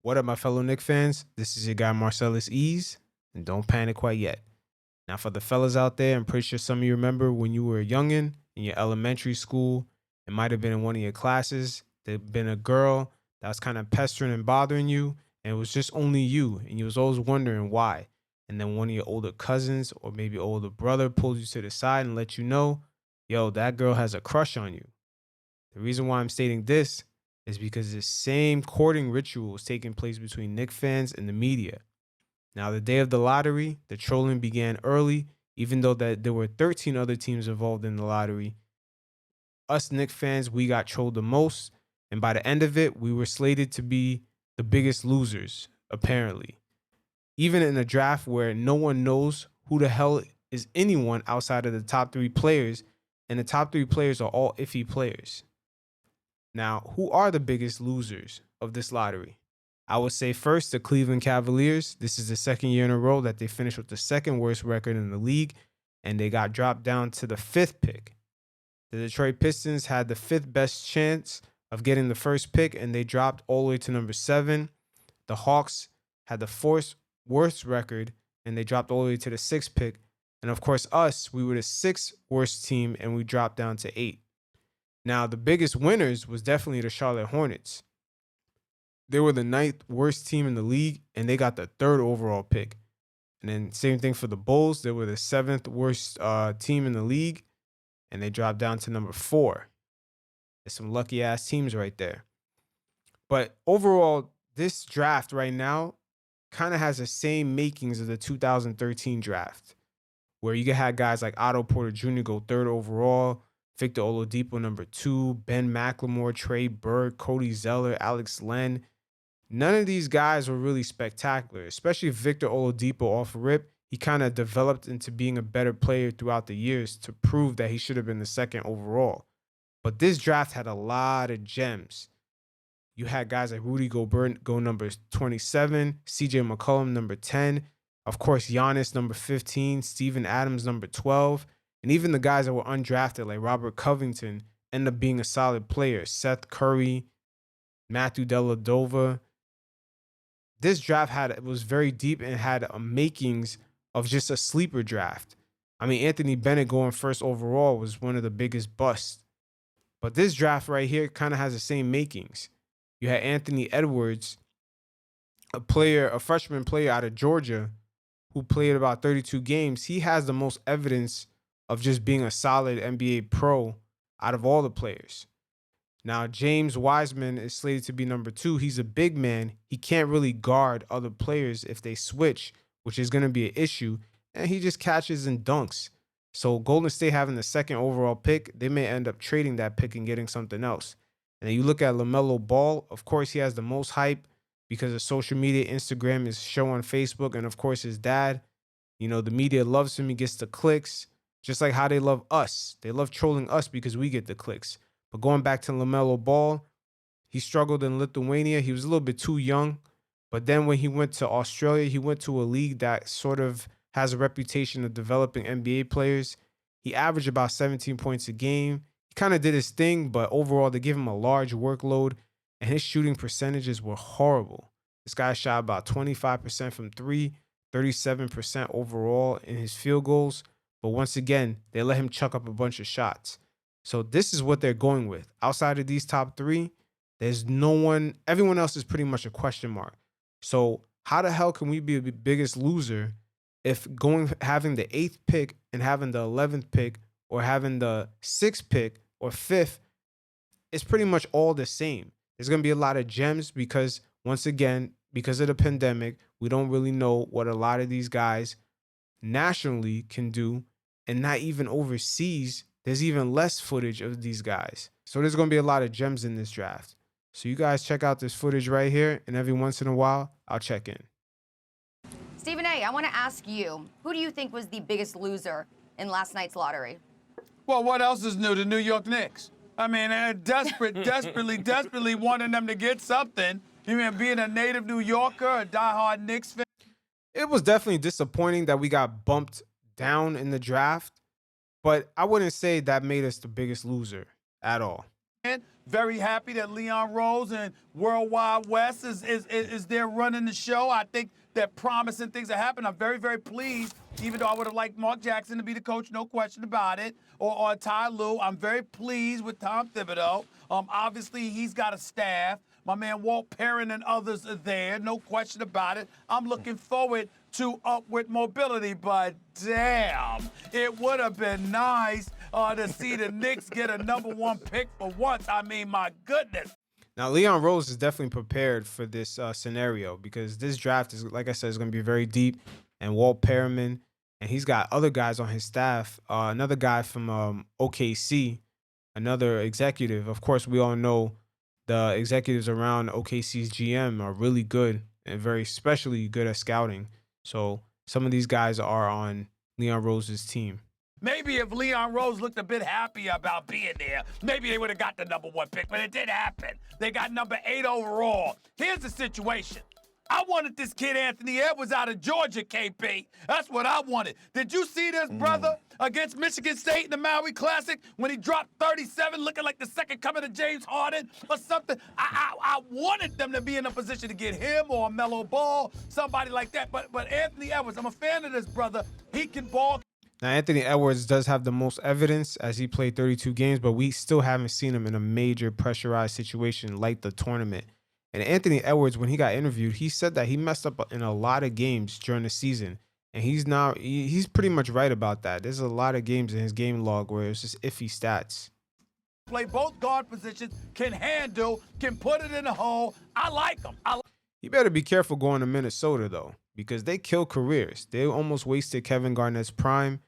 What up, my fellow Knicks fans? This is your guy Marcellus Ease, and don't panic quite yet. Now, for the fellas out there, I'm pretty sure some of you remember when you were a youngin' in your elementary school. It might have been in one of your classes. There'd been a girl that was kind of pestering and bothering you, and it was just only you, and you was always wondering why. And then one of your older cousins or maybe older brother pulls you to the side and let you know, yo, that girl has a crush on you. The reason why I'm stating this is because the same courting ritual is taking place between Knicks fans and the media. Now, the day of the lottery, the trolling began early, even though that there were 13 other teams involved in the lottery. Us Knicks fans, we got trolled the most, and by the end of it, we were slated to be the biggest losers, apparently. Even in a draft where no one knows who the hell is anyone outside of the top three players, and the top three players are all iffy players. Now, who are the biggest losers of this lottery? I would say first, the Cleveland Cavaliers. This is the second year in a row that they finished with the second worst record in the league, and they got dropped down to the fifth pick. The Detroit Pistons had the fifth best chance of getting the first pick, and they dropped all the way to number 7. The Hawks had the fourth worst record, and they dropped all the way to the sixth pick. And of course, us, we were the sixth worst team, and we dropped down to 8. Now, the biggest winners was definitely the Charlotte Hornets. They were the 9th worst team in the league, and they got the 3rd overall pick. And then same thing for the Bulls. They were the 7th worst team in the league, and they dropped down to number 4. There's some lucky-ass teams right there. But overall, this draft right now kind of has the same makings of the 2013 draft, where you had guys like Otto Porter Jr. go 3rd overall, Victor Oladipo number 2, Ben McLemore, Trey Burke, Cody Zeller, Alex Len. None of these guys were really spectacular, especially Victor Oladipo off rip. He kind of developed into being a better player throughout the years to prove that he should have been the 2nd overall. But this draft had a lot of gems. You had guys like Rudy Gobert go number 27, CJ McCollum number 10, of course Giannis number 15, Steven Adams number 12, and even the guys that were undrafted like Robert Covington ended up being a solid player. Seth Curry, Matthew Dellavedova. This draft was very deep and had makings of just a sleeper draft. I mean, Anthony Bennett going 1st overall was one of the biggest busts. But this draft right here kind of has the same makings. You had Anthony Edwards, a freshman player out of Georgia who played about 32 games. He has the most evidence of just being a solid NBA pro out of all the players. Now, James Wiseman is slated to be number 2. He's a big man. He can't really guard other players if they switch, which is going to be an issue. And he just catches and dunks. So Golden State having the 2nd overall pick, they may end up trading that pick and getting something else. And then you look at LaMelo Ball. Of course, he has the most hype because of social media. Instagram, his show on Facebook, and of course, his dad. You know, the media loves him. He gets the clicks, just like how they love us. They love trolling us because we get the clicks. But going back to LaMelo Ball, he struggled in Lithuania. He was a little bit too young. But then when he went to Australia, he went to a league that sort of has a reputation of developing NBA players. He averaged about 17 points a game. He kind of did his thing, but overall, they gave him a large workload, and his shooting percentages were horrible. This guy shot about 25% from 3, 37% overall in his field goals. But once again, they let him chuck up a bunch of shots. So this is what they're going with. Outside of these top 3, there's no one. Everyone else is pretty much a question mark. So how the hell can we be the biggest loser if having the 8th pick and having the 11th pick or having the 6th pick or 5th is pretty much all the same? There's going to be a lot of gems because, once again, because of the pandemic, we don't really know what a lot of these guys nationally can do, and not even overseas. There's even less footage of these guys. So there's going to be a lot of gems in this draft. So you guys check out this footage right here, and every once in a while, I'll check in. Stephen A., I want to ask you, who do you think was the biggest loser in last night's lottery? Well, what else is new? The New York Knicks. I mean, desperately wanting them to get something. You mean being a native New Yorker, a diehard Knicks fan? It was definitely disappointing that we got bumped down in the draft, but I wouldn't say that made us the biggest loser at all. Very happy that Leon Rose and Worldwide West is there running the show. I think that promising things are happening. I'm very, very pleased, even though I would have liked Mark Jackson to be the coach, no question about it, or Ty Lue. I'm very pleased with Tom Thibodeau. Obviously, he's got a staff. My man Walt Perrin and others are there, no question about it. I'm looking forward to upward mobility, but damn, it would have been nice to see the Knicks get a #1 pick for once. I mean, my goodness. Now, Leon Rose is definitely prepared for this scenario because this draft is, like I said, is going to be very deep. And Walt Perriman, and he's got other guys on his staff. Another guy from OKC, another executive. Of course, we all know the executives around OKC's GM are really good and very especially good at scouting. So some of these guys are on Leon Rose's team. Maybe if Leon Rose looked a bit happy about being there, maybe they would have got the #1 pick, but it didn't happen. They got #8 overall. Here's the situation. I wanted this kid Anthony Edwards out of Georgia, KP. That's what I wanted. Did you see this brother against Michigan State in the Maui Classic when he dropped 37 looking like the second coming of James Harden or something? I wanted them to be in a position to get him or a Melo Ball, somebody like that. But Anthony Edwards, I'm a fan of this brother. He can ball. Now, Anthony Edwards does have the most evidence as he played 32 games, but we still haven't seen him in a major pressurized situation like the tournament. And Anthony Edwards, when he got interviewed, he said that he messed up in a lot of games during the season. And he's pretty much right about that. There's a lot of games in his game log where it's just iffy stats. Play both guard positions, can handle, can put it in the hole. I like him. He better be careful going to Minnesota, though, because they kill careers. They almost wasted Kevin Garnett's prime.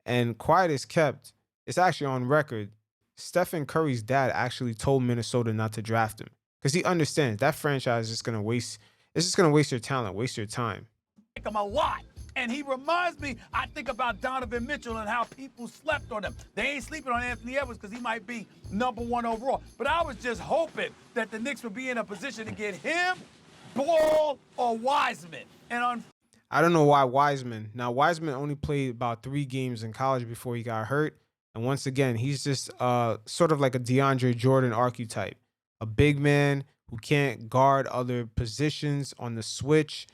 And quiet as kept, it's actually on record. Stephen Curry's dad actually told Minnesota not to draft him because he understands that franchise is just going to waste. It's just going to waste your talent, waste your time. I like him a lot. And he reminds me, I think about Donovan Mitchell and how people slept on him. They ain't sleeping on Anthony Edwards because he might be #1 overall. But I was just hoping that the Knicks would be in a position to get him, Ball, or Wiseman. And I don't know why Wiseman. Now, Wiseman only played about 3 games in college before he got hurt. And once again, he's just sort of like a DeAndre Jordan archetype. A big man who can't guard other positions on the switch.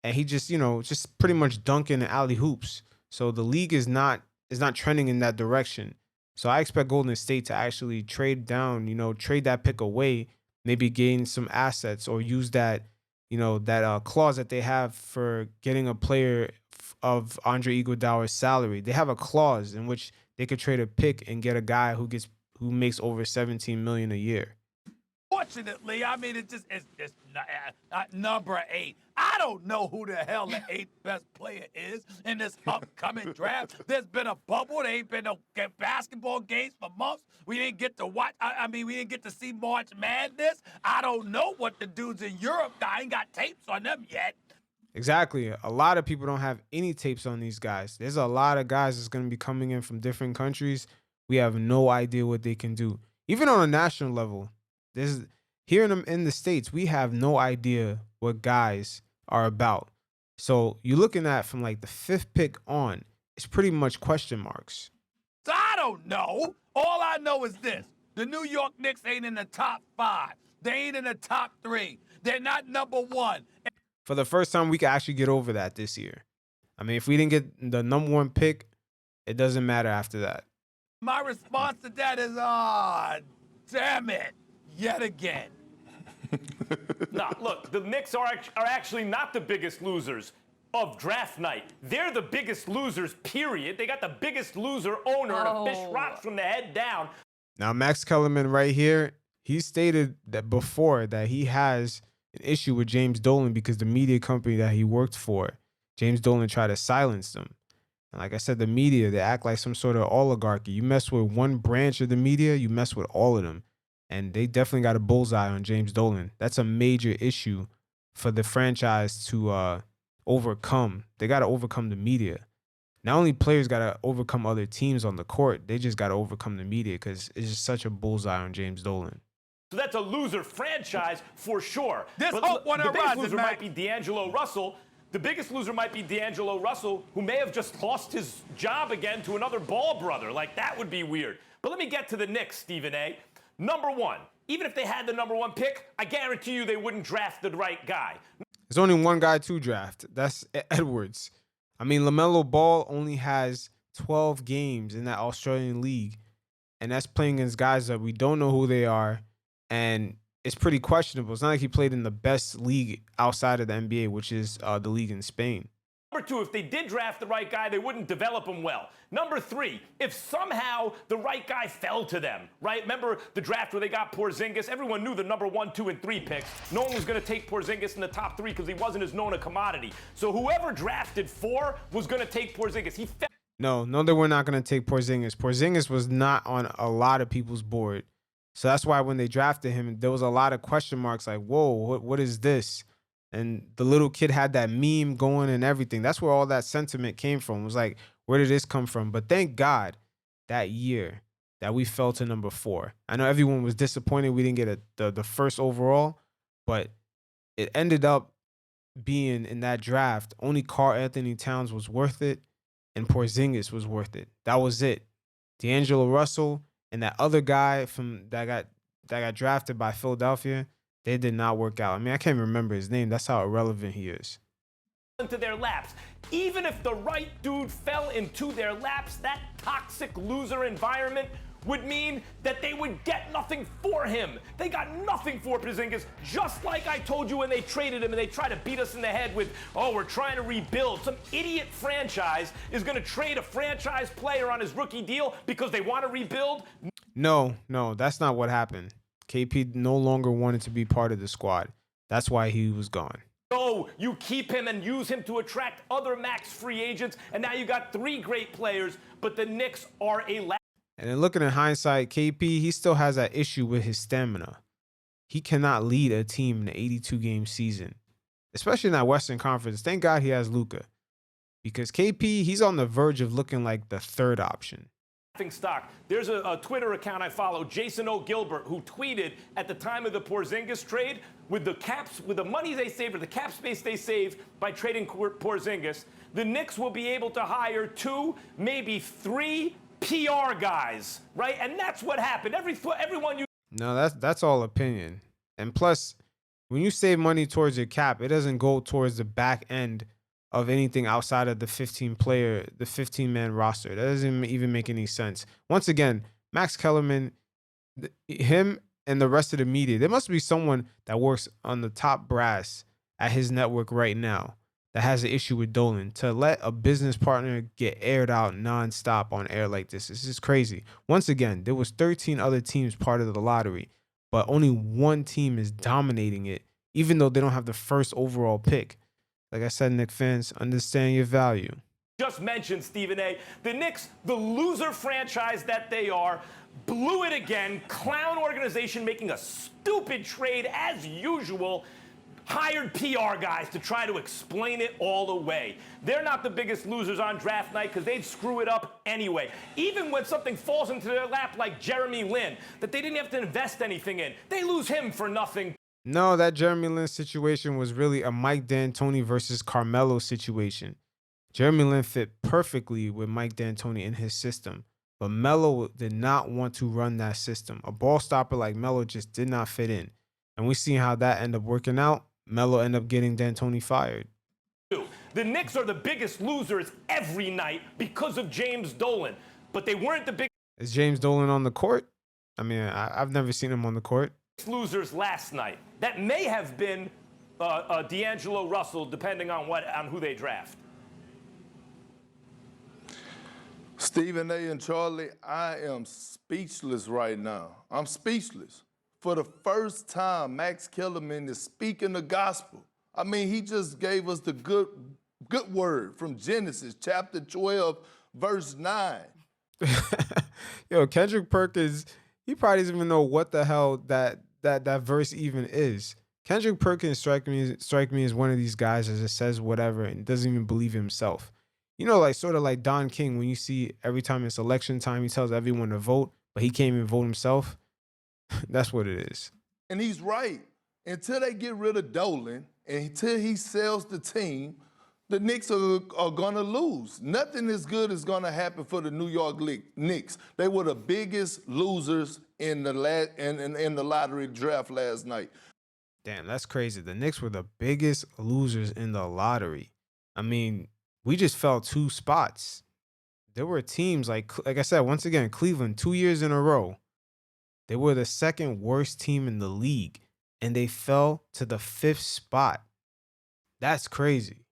And he just, just pretty much dunking and alley hoops. So the league is not trending in that direction. So I expect Golden State to actually trade down, trade that pick away, maybe gain some assets or use that, that clause that they have for getting a player of Andre Iguodala's salary. They have a clause in which they could trade a pick and get a guy who makes over $17 million a year. Fortunately, I mean, it's #8. I don't know who the hell the 8th best player is in this upcoming draft. There's been a bubble. There ain't been no basketball games for months. We didn't get to watch. We didn't get to see March Madness. I don't know what the dudes in Europe got. I ain't got tapes on them yet. Exactly. A lot of people don't have any tapes on these guys. There's a lot of guys that's going to be coming in from different countries. We have no idea what they can do. Even on a national level, here in the States, we have no idea what guys are about. So you're looking at from like the 5th pick on, it's pretty much question marks. So I don't know. All I know is this. The New York Knicks ain't in the top 5. They ain't in the top 3. They're not #1. For the first time, we can actually get over that this year. I mean, if we didn't get the #1 pick, it doesn't matter after that. My response to that is, damn it, yet again. Now, look, the Knicks are actually not the biggest losers of draft night. They're the biggest losers, period. They got the biggest loser owner and a fish rots from the head down. Now, Max Kellerman right here, he stated that before that he has an issue with James Dolan because the media company that he worked for, James Dolan tried to silence them. And like I said, the media, they act like some sort of oligarchy. You mess with one branch of the media, you mess with all of them. And they definitely got a bullseye on James Dolan. That's a major issue for the franchise to overcome. They got to overcome the media. Not only players got to overcome other teams on the court, they just got to overcome the media because it's just such a bullseye on James Dolan. So that's a loser franchise for sure. This but hope the biggest rises, loser Max. might be D'Angelo Russell. The biggest loser might be D'Angelo Russell, who may have just lost his job again to another Ball brother. Like, that would be weird. But let me get to the Knicks, Stephen A. Number one, even if they had the number one pick, I guarantee you they wouldn't draft the right guy. There's only one guy to draft. That's Edwards. I mean, LaMelo Ball only has 12 games in that Australian league, and that's playing against guys that we don't know who they are, and it's pretty questionable. It's not like he played in the best league outside of the NBA, which is the league in Spain. Number two, if they did draft the right guy, they wouldn't develop him well. Number three, if somehow the right guy fell to them, right? Remember the draft where they got Porzingis? Everyone knew the number 1, 2, and 3 picks. No one was going to take Porzingis in the top 3 because he wasn't as known a commodity. So whoever drafted 4 was going to take Porzingis. He fell. No, they were not going to take Porzingis. Porzingis was not on a lot of people's board. So that's why when they drafted him, there was a lot of question marks like, whoa, what is this? And the little kid had that meme going and everything. That's where all that sentiment came from. It was like, where did this come from? But thank God that year that we fell to number 4. I know everyone was disappointed we didn't get the first overall, but it ended up being in that draft. Only Karl Anthony Towns was worth it, and Porzingis was worth it. That was it. D'Angelo Russell and that other guy from that got drafted by Philadelphia, they did not work out. I mean, I can't remember his name. That's how irrelevant he is. Into their laps. Even if the right dude fell into their laps, that toxic loser environment would mean that they would get nothing for him. They got nothing for Porzingis, just like I told you when they traded him and they tried to beat us in the head with, oh, we're trying to rebuild. Some idiot franchise is going to trade a franchise player on his rookie deal because they want to rebuild. No, that's not what happened. KP no longer wanted to be part of the squad. That's why he was gone. No, you keep him and use him to attract other max free agents, and now you got 3 great players, but the Knicks are a And then looking in hindsight, KP, he still has that issue with his stamina. He cannot lead a team in an 82-game season, especially in that Western Conference. Thank God he has Luka, because KP, he's on the verge of looking like the 3rd option. Stock. There's a Twitter account I follow, Jason O. Gilbert, who tweeted at the time of the Porzingis trade, with the money they saved or the cap space they saved by trading Porzingis, the Knicks will be able to hire 2, maybe 3 PR guys, right? And that's what happened. Everyone you. No, that's all opinion. And plus, when you save money towards your cap, it doesn't go towards the back end of anything outside of the 15-man roster. That doesn't even make any sense. Once again, Max Kellerman, him and the rest of the media, there must be someone that works on the top brass at his network right now that has an issue with Dolan to let a business partner get aired out nonstop on air like this. This is crazy. Once again, there was 13 other teams part of the lottery, but only one team is dominating it, even though they don't have the first overall pick. Like I said, Knicks fans, understand your value. Just mentioned, Stephen A. The Knicks, the loser franchise that they are, blew it again. Clown organization making a stupid trade as usual. Hired PR guys to try to explain it all away. They're not the biggest losers on draft night because they'd screw it up anyway. Even when something falls into their lap like Jeremy Lin, that they didn't have to invest anything in, they lose him for nothing. No, that Jeremy Lin situation was really a Mike D'Antoni versus Carmelo situation. Jeremy Lin fit perfectly with Mike D'Antoni in his system, but Melo did not want to run that system. A ball stopper like Melo just did not fit in. And we see how that ended up working out. Melo ended up getting D'Antoni fired. The Knicks are the biggest losers every night because of James Dolan, but they weren't the biggest. Is James Dolan on the court? I mean, I've never seen him on the court. Losers last night. That may have been D'Angelo Russell, depending on who they draft. Stephen A. and Charlie, I am speechless right now. I'm speechless. For the first time, Max Kellerman is speaking the gospel. I mean, he just gave us the good word from Genesis chapter 12, verse 9. Yo, Kendrick Perkins, he probably doesn't even know what the hell that verse even is. Kendrick Perkins strike me as one of these guys that just says whatever and doesn't even believe himself. You know, like sort of like Don King, when you see every time it's election time, he tells everyone to vote, but he can't even vote himself. That's what it is. And he's right. Until they get rid of Dolan, and until he sells the team, the Knicks are going to lose. Nothing as good is going to happen for the New York Knicks. They were the biggest losers in the in the lottery draft last night. Damn, that's crazy. The Knicks were the biggest losers in the lottery. I mean, we just fell 2 spots. There were teams like I said, once again, Cleveland 2 years in a row. They were the second worst team in the league, and they fell to the 5th spot. That's crazy.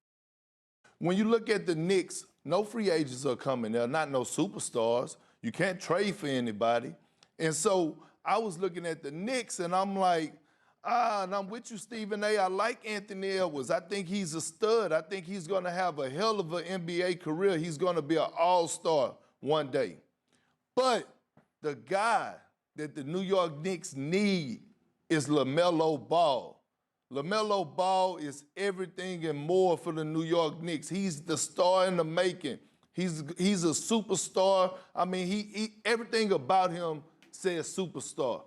When you look at the Knicks, no free agents are coming there, not no superstars. You can't trade for anybody. And so I was looking at the Knicks, and I'm like, and I'm with you, Stephen A. I like Anthony Edwards. I think he's a stud. I think he's going to have a hell of an NBA career. He's going to be an all-star one day. But the guy that the New York Knicks need is LaMelo Ball. LaMelo Ball is everything and more for the New York Knicks. He's the star in the making. He's a superstar. I mean, he everything about him says superstar.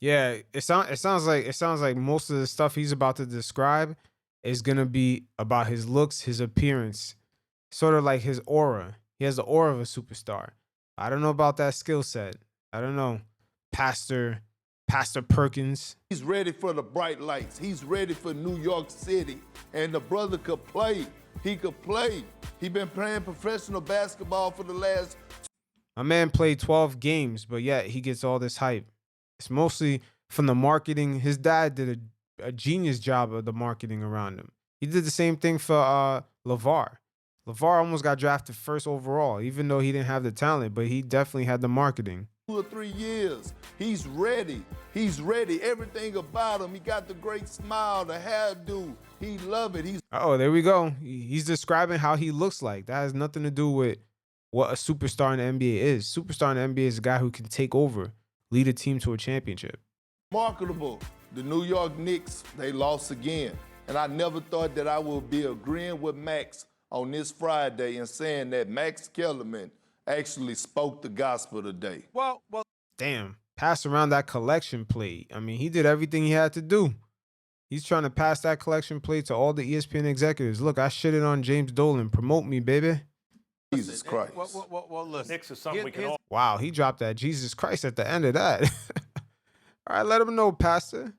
Yeah, it sounds like most of the stuff he's about to describe is gonna be about his looks, his appearance, sort of like his aura. He has the aura of a superstar. I don't know about that skill set. I don't know. Pastor Perkins. He's ready for the bright lights. He's ready for New York City. And the brother could play. He could play. He been playing professional basketball for the last... My man played 12 games, but yet he gets all this hype. It's mostly from the marketing. His dad did a genius job of the marketing around him. He did the same thing for LeVar. LeVar almost got drafted 1st overall, even though he didn't have the talent, but he definitely had the marketing. 2 or 3 years. He's ready. He's ready. Everything about him. He got the great smile, the hairdo. He love it. Oh, there we go. He's describing how he looks like. That has nothing to do with what a superstar in the NBA is. Superstar in the NBA is a guy who can take over, lead a team to a championship. Marketable. The New York Knicks, they lost again. And I never thought that I would be agreeing with Max on this Friday and saying that Max Kellerman actually spoke the gospel today. Well. Damn, pass around that collection plate. I mean, he did everything he had to do. He's trying to pass that collection plate to all the ESPN executives. Look, I shitted on James Dolan. Promote me, baby. Jesus Christ. Well, listen. Knicks is something we can all. Wow, he dropped that Jesus Christ at the end of that. All right, let him know, Pastor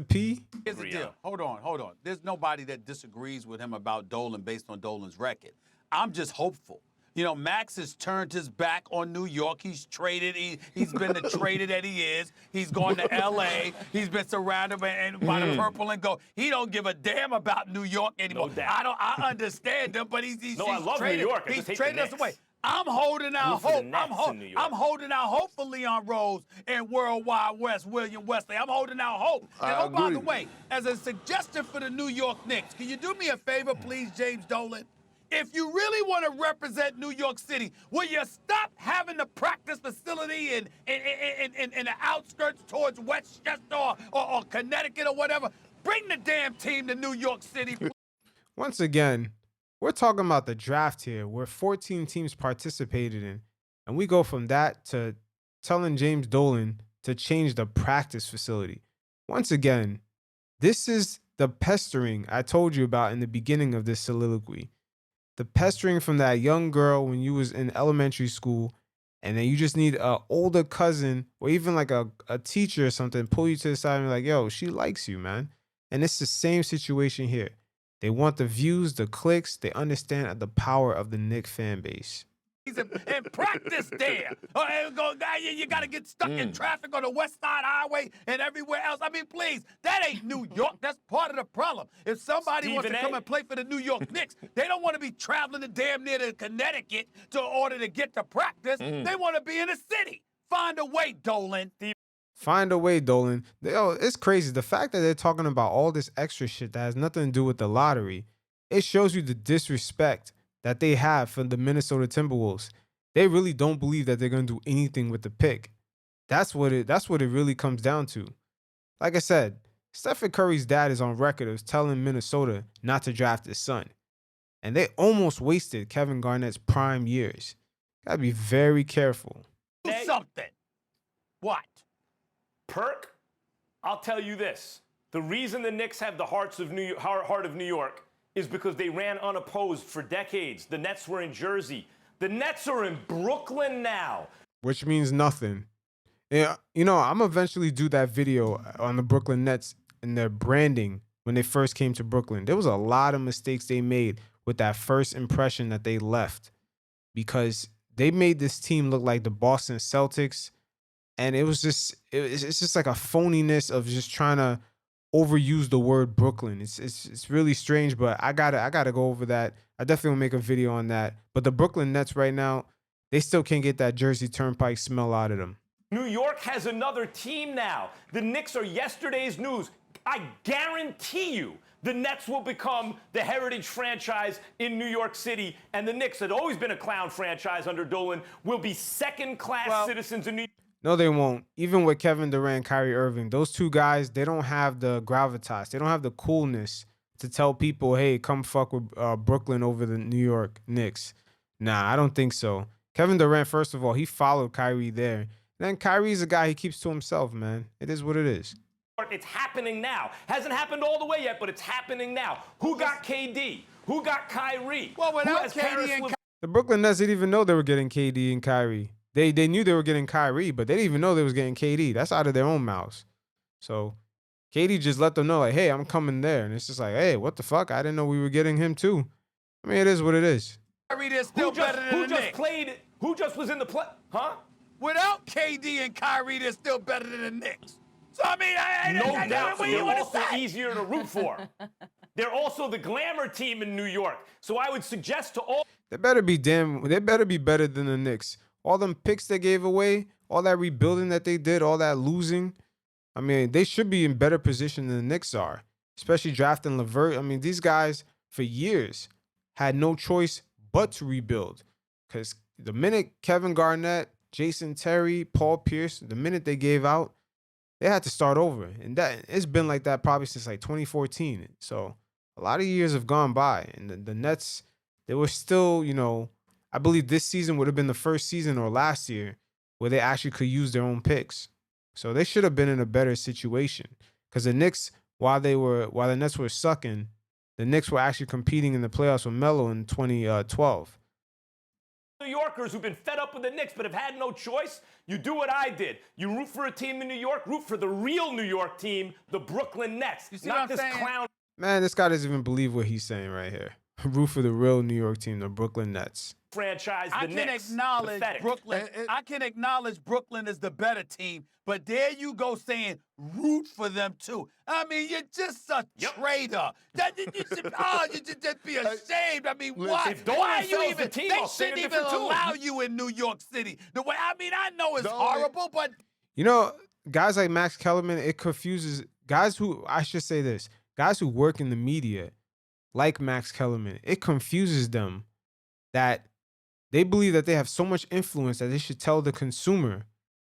P. Here's the deal. Hold on. There's nobody that disagrees with him about Dolan based on Dolan's record. I'm just hopeful. You know, Max has turned his back on New York. He's traded. He's been the trader that he is. He's gone to L.A. He's been surrounded by the purple and gold. He don't give a damn about New York anymore. No doubt. I understand him, but he's I love traded, New York. I he's just hate traded the us Knicks. away. I'm holding out Root for the hope. Nets in New York. I'm holding out hope for Leon Rose and Worldwide West, William Wesley. I'm holding out hope. And by the way, as a suggestion for the New York Knicks, can you do me a favor, please, James Dolan? If you really want to represent New York City, will you stop having the practice facility in the outskirts towards Westchester or Connecticut or whatever? Bring the damn team to New York City. Once again, we're talking about the draft here, where 14 teams participated in, and we go from that to telling James Dolan to change the practice facility. Once again, this is the pestering I told you about in the beginning of this soliloquy. The pestering from that young girl when you was in elementary school, and then you just need an older cousin or even like a teacher or something pull you to the side and be like, yo, she likes you, man. And it's the same situation here. They want the views, the clicks. They understand the power of the Knicks fan base. And practice there. You got to get stuck in traffic on the West Side Highway and everywhere else. I mean, please, that ain't New York. That's part of the problem. If somebody wants to come and play for the New York Knicks, they don't want to be traveling to damn near to Connecticut in order to get to practice. They want to be in the city. Find a way, Dolan. Find a way, Dolan. It's crazy. The fact that they're talking about all this extra shit that has nothing to do with the lottery, it shows you the disrespect that they have for the Minnesota Timberwolves. They really don't believe that they're going to do anything with the pick. That's what it really comes down to. Like I said, Stephen Curry's dad is on record as telling Minnesota not to draft his son. And they almost wasted Kevin Garnett's prime years. Gotta be very careful. Do something. What? Perk, I'll tell you this. The reason the Knicks have the heart of New York is because they ran unopposed for decades. The Nets were in Jersey. The Nets are in Brooklyn now. Which means nothing. Yeah, I'm eventually do that video on the Brooklyn Nets and their branding when they first came to Brooklyn. There was a lot of mistakes they made with that first impression that they left because they made this team look like the Boston Celtics, and it's just like a phoniness of just trying to overuse the word Brooklyn. It's really strange, but I gotta go over that. I definitely will make a video on that. But the Brooklyn Nets right now, they still can't get that Jersey Turnpike smell out of them. New York has another team now. The Knicks are yesterday's news. I guarantee you the Nets will become the heritage franchise in New York City, and the Knicks had always been a clown franchise under Dolan, will be second-class citizens in New York. No, they won't. Even with Kevin Durant, Kyrie Irving, those two guys, they don't have the gravitas. They don't have the coolness to tell people, hey, come fuck with Brooklyn over the New York Knicks. Nah, I don't think so. Kevin Durant, first of all, he followed Kyrie there. Then Kyrie's a guy he keeps to himself, man. It is what it is. It's happening now. Hasn't happened all the way yet, but it's happening now. Who got KD? Who got Kyrie? Well, Who without has KD Paris and LeVert? The Brooklyn Nets didn't even know they were getting KD and Kyrie. They knew they were getting Kyrie, but they didn't even know they was getting KD. That's out of their own mouths. So KD just let them know, like, hey, I'm coming there. And it's just like, hey, what the fuck? I didn't know we were getting him too. I mean, it is what it is. Kyrie, they're still better than the Knicks. Who just was in the play? Huh? Without KD and Kyrie, they're still better than the Knicks. So, I mean, No I doubt. what do you They're want also to say? easier to root for. They're also the glamour team in New York. So I would suggest to all. They better be better than the Knicks. All them picks they gave away, all that rebuilding that they did, all that losing. I mean, they should be in better position than the Knicks are, especially drafting LeVert. I mean, these guys for years had no choice but to rebuild because the minute Kevin Garnett, Jason Terry, Paul Pierce, the minute they gave out, they had to start over. And that it's been like that probably since like 2014. So a lot of years have gone by. And the Nets, they were still, I believe this season would have been the first season or last year where they actually could use their own picks. So they should have been in a better situation. Because the Knicks, while the Nets were sucking, the Knicks were actually competing in the playoffs with Melo in 2012. New Yorkers who've been fed up with the Knicks but have had no choice, you do what I did. You root for a team in New York, root for the real New York team, the Brooklyn Nets. You see not what I'm this saying? clown. Man, this guy doesn't even believe what he's saying right here. Root for the real New York team, the Brooklyn Nets. Franchise, the I can Knicks. acknowledge Pathetic. Brooklyn. I can acknowledge Brooklyn is the better team, but there you go saying root for them too. I mean, you're just a traitor. You should just be ashamed. I mean, why? If Dolan Why are you sells even? the team, They I'll say a shouldn't even different tune. allow you in New York City. The way I mean, I know it's Dolan- horrible, but Guys like Max Kellerman, it confuses guys who, I should say this, guys who work in the media like Max Kellerman, it confuses them that they believe that they have so much influence that they should tell the consumer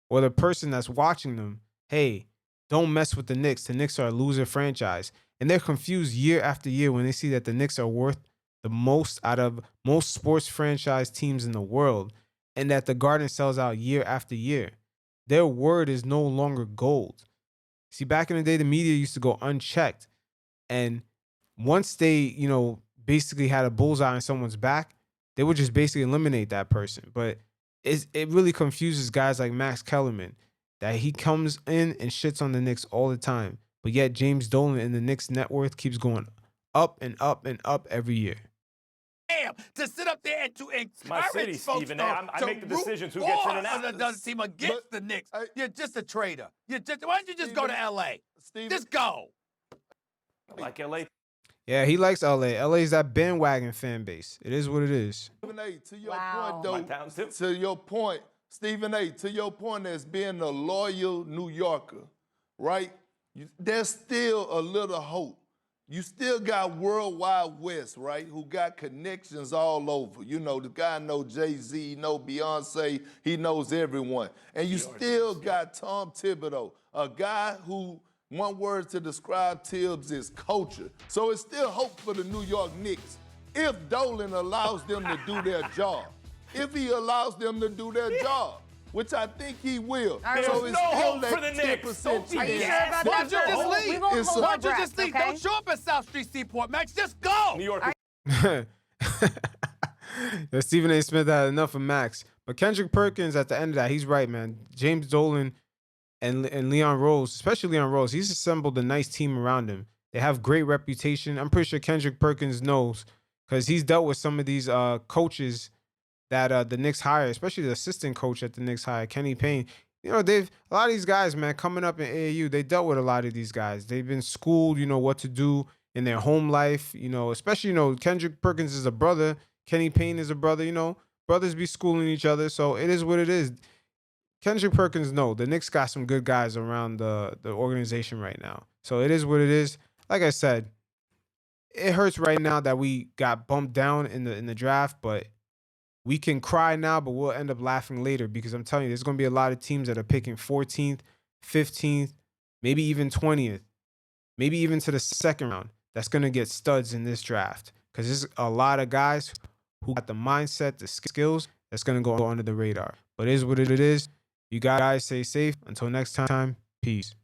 or the person that's watching them, hey, don't mess with the Knicks. The Knicks are a loser franchise. And they're confused year after year when they see that the Knicks are worth the most out of most sports franchise teams in the world and that the Garden sells out year after year. Their word is no longer gold. See, back in the day, the media used to go unchecked. And once they, basically had a bullseye on someone's back, they would just basically eliminate that person. But it really confuses guys like Max Kellerman that he comes in and shits on the Knicks all the time. But yet James Dolan and the Knicks net worth keeps going up and up and up every year. to sit up there and to encourage my city, folks Stephen to, A. I make the root decisions who gets in and for out. the other team against the Knicks. You're just a traitor. Why don't you just go to L.A.? Just go. I like LA. Yeah, he likes LA. LA's that bandwagon fan base. It is what it is. Stephen A, to your Wow. point, though, My town, too. to your point, Stephen A, to your point as being a loyal New Yorker, right? There's still a little hope. You still got Worldwide West, right, who got connections all over. The guy knows Jay-Z, he knows Beyonce, he knows everyone. And you still got Tom Thibodeau, a guy who, one word to describe Tibbs is culture. So it's still hope for the New York Knicks if Dolan allows them to do their job. If he allows them to do their job, which I think he will. right, So there's it's no still hope that for the Knicks. 10% Don't be Are you chance. sure about Why that? don't you just Joel? leave? We won't It's hold a- our Why don't you breath, just leave? okay? Don't show up at South Street Seaport, Max. Just go. New York. Yeah, Stephen A. Smith had enough of Max. But Kendrick Perkins, at the end of that, he's right, man. James Dolan and Leon Rose, especially Leon Rose, he's assembled a nice team around him. They have great reputation. I'm pretty sure Kendrick Perkins knows because he's dealt with some of these coaches that the Knicks hire, especially the assistant coach at the Knicks hire, Kenny Payne. You know, a lot of these guys, man, coming up in AAU, they dealt with a lot of these guys. They've been schooled, what to do in their home life, especially, Kendrick Perkins is a brother. Kenny Payne is a brother, brothers be schooling each other. So it is what it is. Kendrick Perkins, no, the Knicks got some good guys around the organization right now. So it is what it is. Like I said, it hurts right now that we got bumped down in the draft, but we can cry now, but we'll end up laughing later because I'm telling you, there's going to be a lot of teams that are picking 14th, 15th, maybe even 20th, maybe even to the second round. That's going to get studs in this draft because there's a lot of guys who got the mindset, the skills that's going to go under the radar. But it is what it is. You guys stay safe. Until next time, peace.